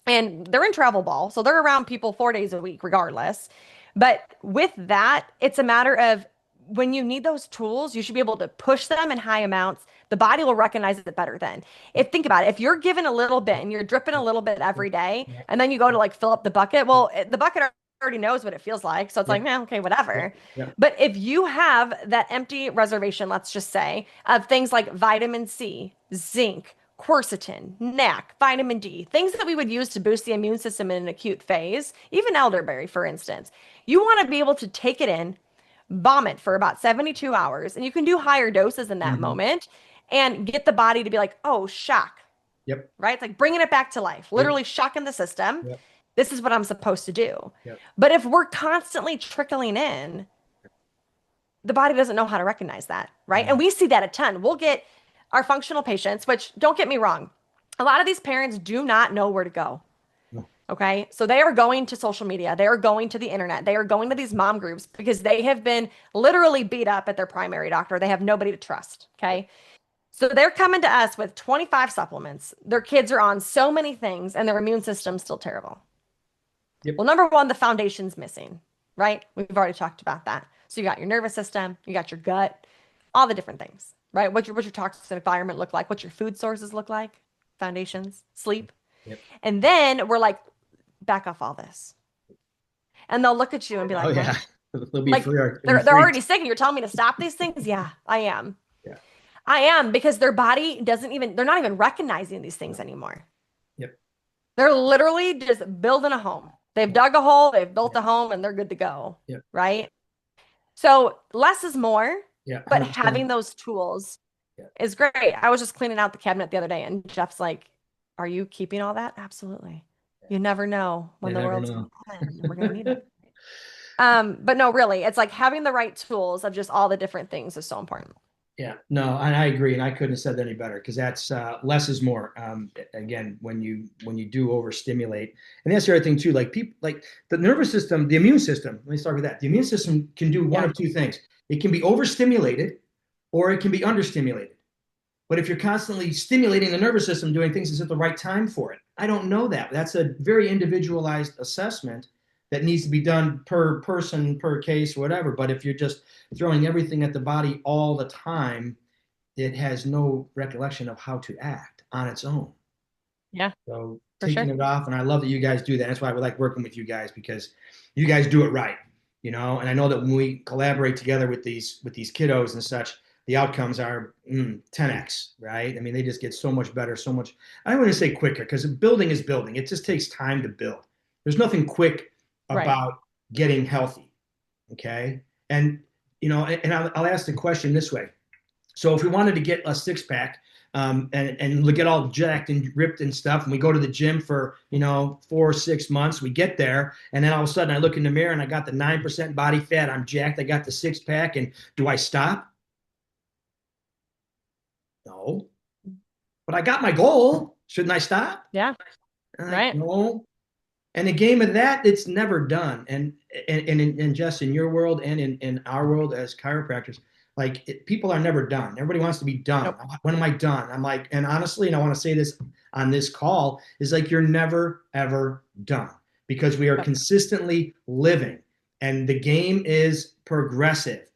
and they're in travel ball, so they're around people 4 days a week, regardless. But with that, it's a matter of when you need those tools, you should be able to push them in high amounts. The body will recognize it better then. If think about it, if you're given a little bit and you're dripping a little bit every day, Yeah. and then you go to like fill up the bucket, well, the bucket already knows what it feels like. So it's Yeah. like, man, okay, Yeah. whatever. Yeah. But if you have that empty reservation, let's just say, of things like vitamin C, zinc, quercetin, NAC, vitamin D, things that we would use to boost the immune system in an acute phase, even elderberry, for instance, you want to be able to take it in, vomit for about 72 hours, and you can do higher doses in that Mhm. moment and get the body to be like, oh, shock, Yep. right? It's like bringing it back to life, Yep. literally shocking the system. Yep. This is what I'm supposed to do. Yep. But if we're constantly trickling in, the body doesn't know how to recognize that, right? Yeah. And we see that a ton. We'll get our functional patients, which don't get me wrong, a lot of these parents do not know where to go. No. Okay. So they are going to social media. They are going to the internet. They are going to these mom groups because they have been literally beat up at their primary doctor. They have nobody to trust. Okay. So they're coming to us with 25 supplements. Their kids are on so many things and their immune system's still terrible. Yep. Well, number one, the foundation's missing, right? We've already talked about that. So you got your nervous system, you got your gut, all the different things, right? What's your toxic environment look like? What's your food sources look like? Foundations, sleep. Yep. And then we're like, back off all this. And they'll look at you and be Oh like, yeah. what? They'll be Like they're freaked. already sick and you're telling me to stop these things? Yeah, I am. Yeah. I am because their body doesn't even, they're not even recognizing these things anymore. Yep. They're literally just building a home. They've dug a hole, they've built a home, and they're good to go. Yep. Right? So less is more, Yeah. but 100%. having those tools Yeah. is great. I was just cleaning out the cabinet the other day, and Jeff's like, are you keeping all that? Absolutely. You never know when You the never world's know. going to end. We're going to need it. But no, really, it's like having the right tools of just all the different things is so important. Yeah, no, and I agree, and I couldn't have said that any better because that's less is more. Again, when you do overstimulate, and that's the other thing too. Like people, like the nervous system, the immune system. Let me start with that. The immune system can do one Yeah. of two things. It can be overstimulated, or it can be understimulated. But if you're constantly stimulating the nervous system, doing things is at the right time for it. I don't know that. That's a very individualized assessment that needs to be done per person, per case, whatever. But if you're just throwing everything at the body all the time, it has no recollection of how to act on its own. Yeah, So for taking sure. it off, and I love that you guys do that. That's why we like working with you guys because you guys do it right, And I know that when we collaborate together with these kiddos and such, the outcomes are 10x, right? I mean, they just get so much better, so much. I don't want to say quicker because building is building. It just takes time to build. There's nothing quick Right. about getting healthy, okay? And and I'll ask the question this way: so if we wanted to get a six pack and get all jacked and ripped and stuff, and we go to the gym for 4 or 6 months, we get there, and then all of a sudden I look in the mirror and I got the 9% body fat, I'm jacked, I got the six pack, and do I stop? No, but I got my goal. Shouldn't I stop? Yeah. Right. No. And the game of that, it's never done. And just in your world and in our world as chiropractors, like people are never done. Everybody wants to be done. Nope. When am I done? I'm like, and honestly, and I want to say this on this call, is like you're never ever done because we are Yep. consistently living And the game is progressive.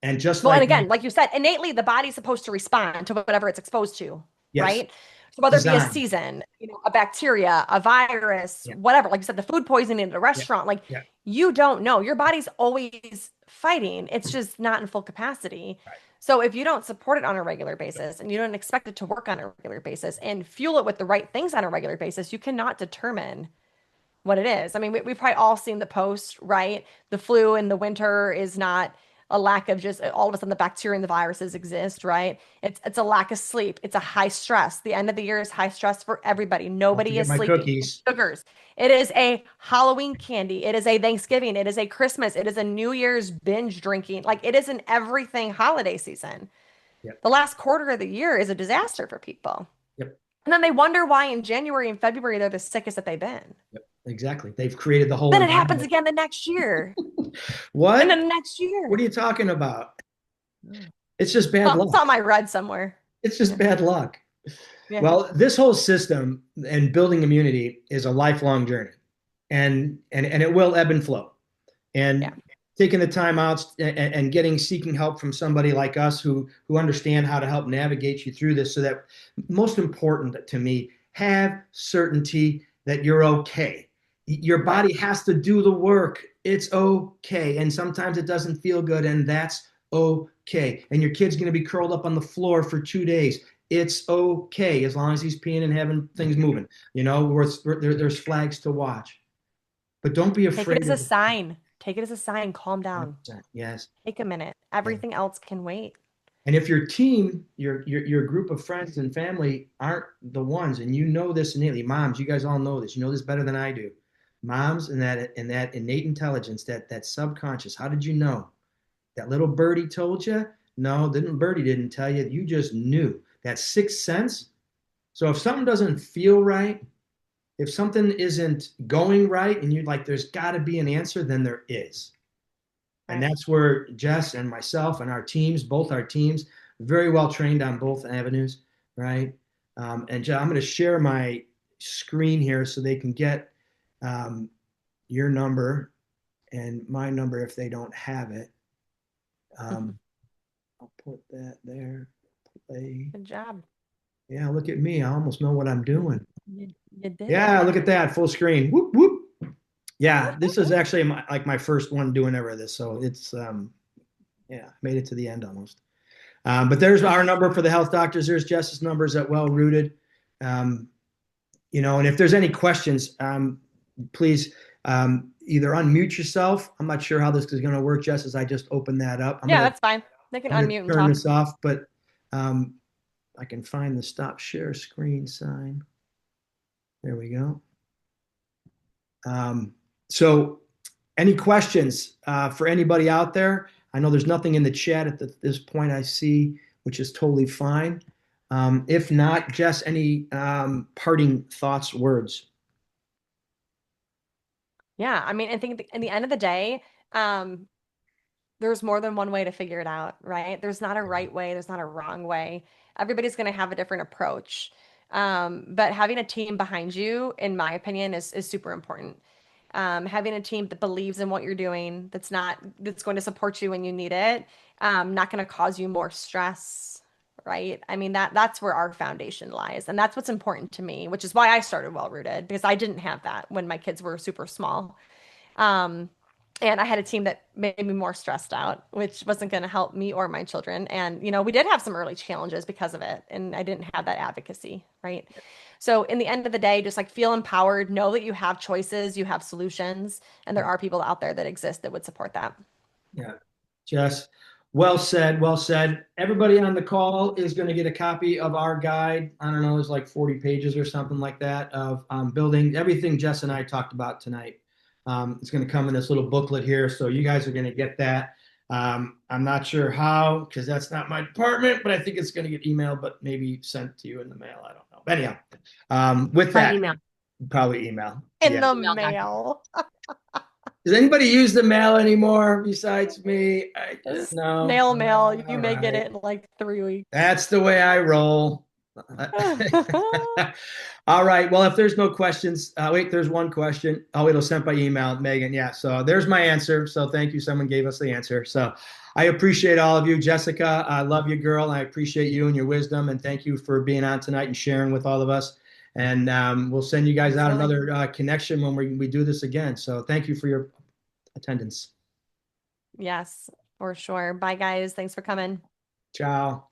And just Well, and like, again, like you said, innately the body's supposed to respond to whatever it's exposed to, yes, right? So whether it be a design. season, a bacteria, a virus, Yeah, whatever, like you said, the food poisoning at a yeah, restaurant, like yeah. you don't know. Your body's always fighting. It's just not in full capacity. Right. So if you don't support it on a regular basis and you don't expect it to work on a regular basis and fuel it with the right things on a regular basis, you cannot determine what it is. I mean, we've probably all seen the post, right? The flu in the winter is not a lack of just all of a sudden the bacteria and the viruses exist, right? It's a lack of sleep. It's a high stress. The end of the year is high stress for everybody. Don't Nobody forget is my sleeping. cookies. Sugars. It is a Halloween candy. It is a Thanksgiving. It is a Christmas. It is a New Year's binge drinking. Like it is an everything holiday season. Yep, The last quarter of the year is a disaster for people. yep, And then they wonder why in January and February they're the sickest that they've been. yep. Exactly. They've created the whole Then it happens environment. again the next year. And What? then the next What are year. you talking about? Mm. It's just bad luck. Something I read somewhere. It's just Yeah. bad luck. Yeah. Well, this whole system and building immunity is a lifelong journey, and it will ebb and flow. Yeah. And taking the time out and getting seeking help from somebody like us who understand how to help navigate you through this, so that most important to me, have certainty that you're okay. Your Right. body has to do the work. It's okay. And sometimes it doesn't feel good, and that's okay. And your kid's going to be curled up on the floor for 2 days. It's okay as long as he's peeing and having things moving. There's flags to watch, but don't be Take it afraid as a of. sign. Take it as a sign. Calm down. 100%. Yes. Take a minute. Yeah. Everything else can wait. And if your team, your group of friends and family aren't the ones, and you know this innately, moms, you guys all know this. You know this better than I do. Moms and that innate intelligence, that subconscious. How did you know? That little birdie told you? No, birdie didn't tell you. You just knew. That sixth sense. So if something doesn't feel right, if something isn't going right, and you're like, there's got to be an answer, then there is. And Right. that's where Jess and myself and our teams, both our teams, very well trained on both avenues, right? And I'm going to share my screen here so they can get um, your number and my number if they don't have it. I'll put that there. Play. Good job. Yeah, look at me. I almost know what I'm doing. You did it. Yeah, look at that. Full screen. Whoop, whoop. Yeah, this is actually my first one doing ever this. So it's, yeah, made it to the end almost. But there's our number for the health doctors. There's Jess's numbers at Well Rooted. And if there's any questions, please either unmute yourself. I'm not sure how this is going to work, Jess, as I just opened that up. Yeah, that's fine. They can I'm unmute and turn talk. this off, but I can find the stop share screen sign. There we go. So any questions for anybody out there? I know there's nothing in the chat at this point I see, which is totally fine. If not, Jess, any parting thoughts, words? Yeah, I mean, I think in the end of the day, there's more than one way to figure it out, right? There's not a right way, there's not a wrong way. Everybody's going to have a different approach. But having a team behind you, in my opinion, is super important. Having a team that believes in what you're doing, that's going to support you when you need it, not going to cause you more stress, right? I mean, that's where our foundation lies, and that's what's important to me, which is why I started Well Rooted, because I didn't have that when my kids were super small. Um, and I had a team that made me more stressed out, which wasn't going to help me or my children. And, we did have some early challenges because of it. And I didn't have that advocacy, right? So in the end of the day, just like feel empowered, know that you have choices, you have solutions, and there are people out there that exist that would support that. Yeah. Jess, well said, well said. Everybody on the call is going to get a copy of our guide. I don't know, it's like 40 pages or something like that of building everything Jess and I talked about tonight. It's going to come in this little booklet here, so you guys are going to get that. I'm not sure how, because that's not my department, but I think it's going to get emailed, but maybe sent to you in the mail. I don't know. But anyhow, with that, email. probably email. In Yeah. the Email mail. Does anybody use the mail anymore besides me? No. Snail mail. You All may get right. it in like 3 weeks. That's the way I roll. All right. Well, if there's no questions, wait, there's one question. Oh, it'll sent by email, Megan. Yeah. So there's my answer. So thank you. Someone gave us the answer. So I appreciate all of you. Jessica, I love you, girl. I appreciate you and your wisdom. And thank you for being on tonight and sharing with all of us. And we'll send you guys out Absolutely. another connection when we do this again. So thank you for your attendance. Yes, for sure. Bye, guys. Thanks for coming. Ciao.